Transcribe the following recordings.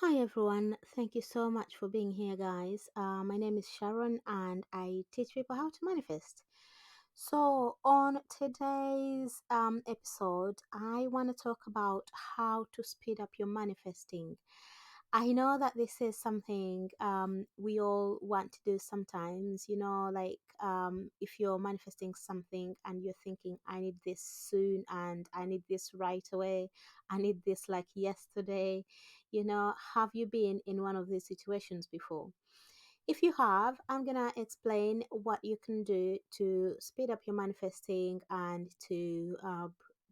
Hi everyone, thank you so much for being here, guys. My name is Sharon and I teach people how to manifest. So, on today's episode, I want to talk about how to speed up your manifesting. I know that this is something we all want to do sometimes, like if you're manifesting something and you're thinking, I need this soon and I need this right away, I need this like yesterday. Have you been in one of these situations before? If you have, I'm gonna explain what you can do to speed up your manifesting and to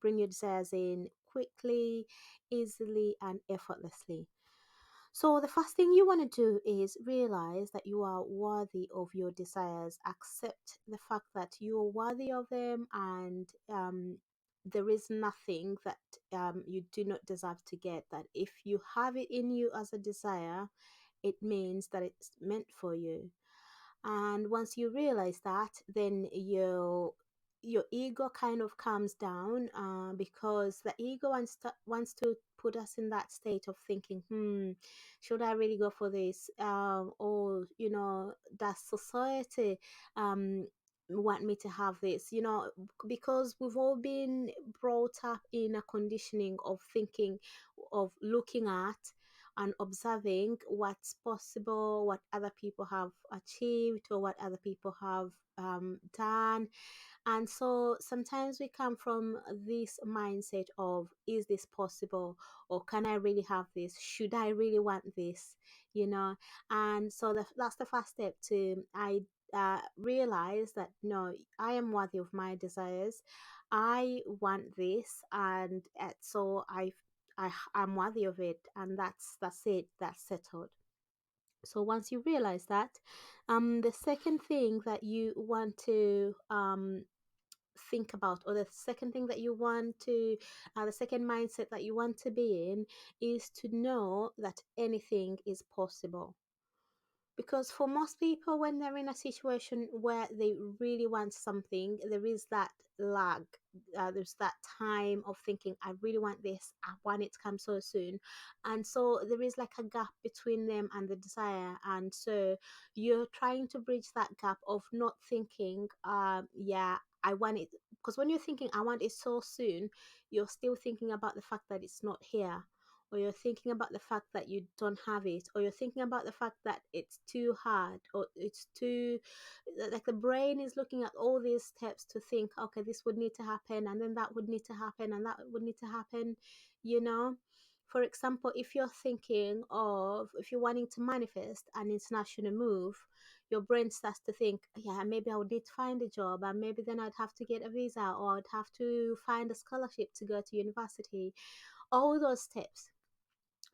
bring your desires in quickly, easily, and effortlessly. So, the first thing you want to do is realize that you are worthy of your desires. Accept the fact that you are worthy of them, and there is nothing that you do not deserve to get. That if you have it in you as a desire, it means that it's meant for you. And once you realize that, then your ego kind of calms down, because the ego wants to put us in that state of thinking, should I really go for this? Or does society um want me to have this? Because we've all been brought up in a conditioning of thinking, of looking at and observing what's possible, what other people have achieved, or what other people have done. And so sometimes we come from this mindset of, is this possible? Or can I really have this? Should I really want this? You know? And so that's the first step to realize that no, I am worthy of my desires. I want this, and so I'm worthy of it, and that's it. That's settled. So once you realize that, the second thing that you want to think about, or the second thing that you want to, the second mindset that you want to be in, is to know that anything is possible. Because for most people, when they're in a situation where they really want something, there is that lag. There's that time of thinking, I really want this, I want it to come so soon. And so there is like a gap between them and the desire. And so you're trying to bridge that gap of not thinking, yeah, I want it. Because when you're thinking, I want it so soon, you're still thinking about the fact that it's not here, or you're thinking about the fact that you don't have it, or you're thinking about the fact that it's too hard, or it's too, like the brain is looking at all these steps to think, okay, this would need to happen, and then that would need to happen, and that would need to happen, you know. For example, if you're thinking of, if you're wanting to manifest an international move, your brain starts to think, yeah, maybe I would need to find a job, and maybe then I'd have to get a visa, or I'd have to find a scholarship to go to university, all those steps.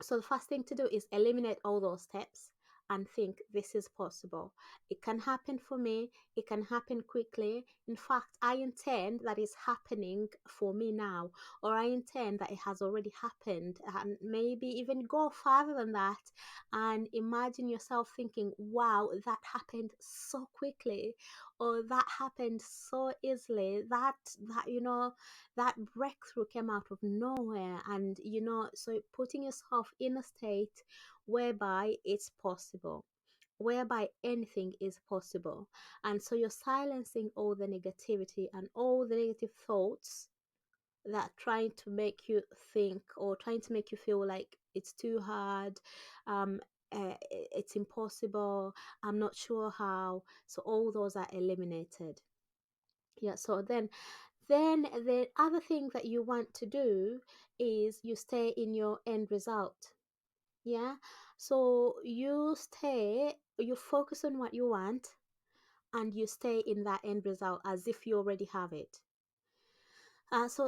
So the first thing to do is eliminate all those steps and think, this is possible. It can happen for me. It can happen quickly. In fact, I intend that it's happening for me now, or I intend that it has already happened, and maybe even go further than that and imagine yourself thinking, wow, that happened so quickly, or that happened so easily, that breakthrough came out of nowhere. And so putting yourself in a state whereby it's possible, whereby anything is possible. And so you're silencing all the negativity and all the negative thoughts that trying to make you think, or trying to make you feel like it's too hard, um it's impossible, I'm not sure how. So all those are eliminated. Yeah, so then the other thing that you want to do is you stay in your end result. Yeah. So you focus on what you want, and you stay in that end result as if you already have it. So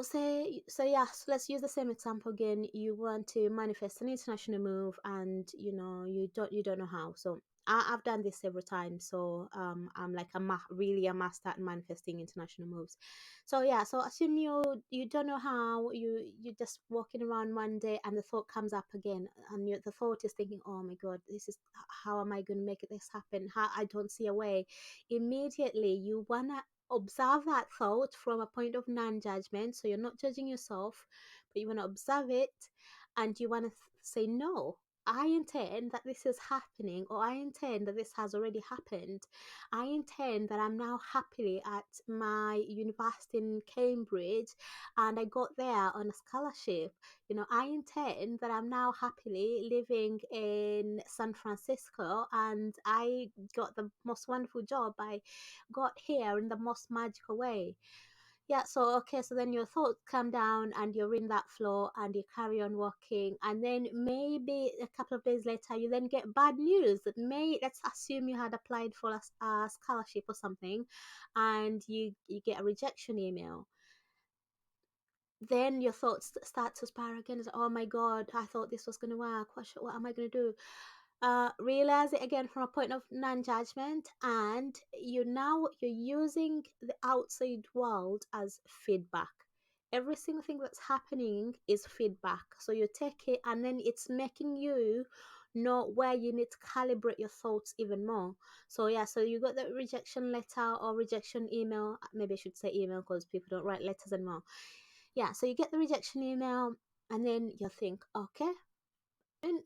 let's use the same example again. You want to manifest an international move, and you don't know how. So I've done this several times. So I'm like really a master at manifesting international moves. So yeah, so assume you don't know how. You just walking around one day, and the thought comes up again, and the thought is thinking, oh my god, this is, how am I going to make this happen? How, I don't see a way. Immediately you wanna observe that thought from a point of non-judgment. So you're not judging yourself, but you want to observe it, and you want to say, no, I intend that this is happening, or I intend that this has already happened. I intend that I'm now happily at my university in Cambridge and I got there on a scholarship. I intend that I'm now happily living in San Francisco and I got the most wonderful job. I got here in the most magical way. Yeah, so okay, so then your thoughts come down and you're in that flow and you carry on walking, and then maybe a couple of days later you then get bad news that let's assume you had applied for a scholarship or something, and you get a rejection email. Then your thoughts start to spiral again. It's, oh my god, I thought this was going to work. What am I going to do? Realize it again from a point of non-judgment, and you're using the outside world as feedback. Every single thing that's happening is feedback, so you take it and then it's making you know where you need to calibrate your thoughts even more. So yeah, so you got the rejection letter or rejection email. Maybe I should say email because people don't write letters anymore. Yeah, so you get the rejection email and then you think, okay,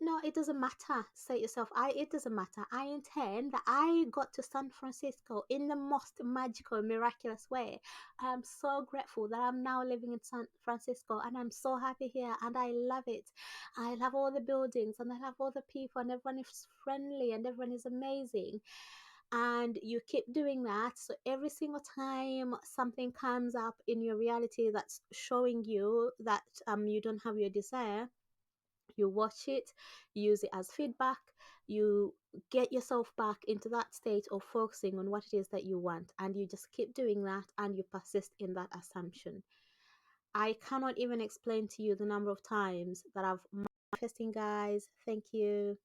no, it doesn't matter. Say yourself, it doesn't matter. I intend that I got to San Francisco in the most magical, miraculous way. I am so grateful that I'm now living in San Francisco and I'm so happy here and I love it. I love all the buildings and I love all the people and everyone is friendly and everyone is amazing. And you keep doing that. So every single time something comes up in your reality that's showing you that you don't have your desire, you watch it, use it as feedback, you get yourself back into that state of focusing on what it is that you want, and you just keep doing that and you persist in that assumption. I cannot even explain to you the number of times that I've manifesting, guys. Thank you.